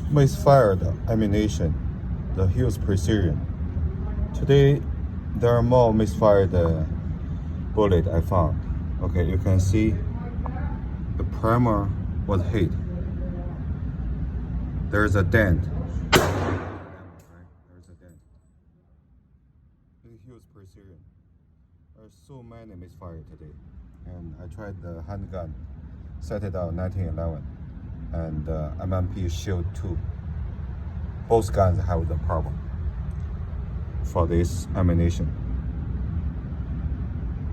Misfired ammunition, the Hughes precision. Today, there are more misfired bullet I found. Okay, you can see the primer was hit. There's a dent. There's a dent. In Hughes precision. There's so many misfired today. And I tried the handgun Citadel 1911 and MMP Shield 2. Both guns have the problem for this ammunition.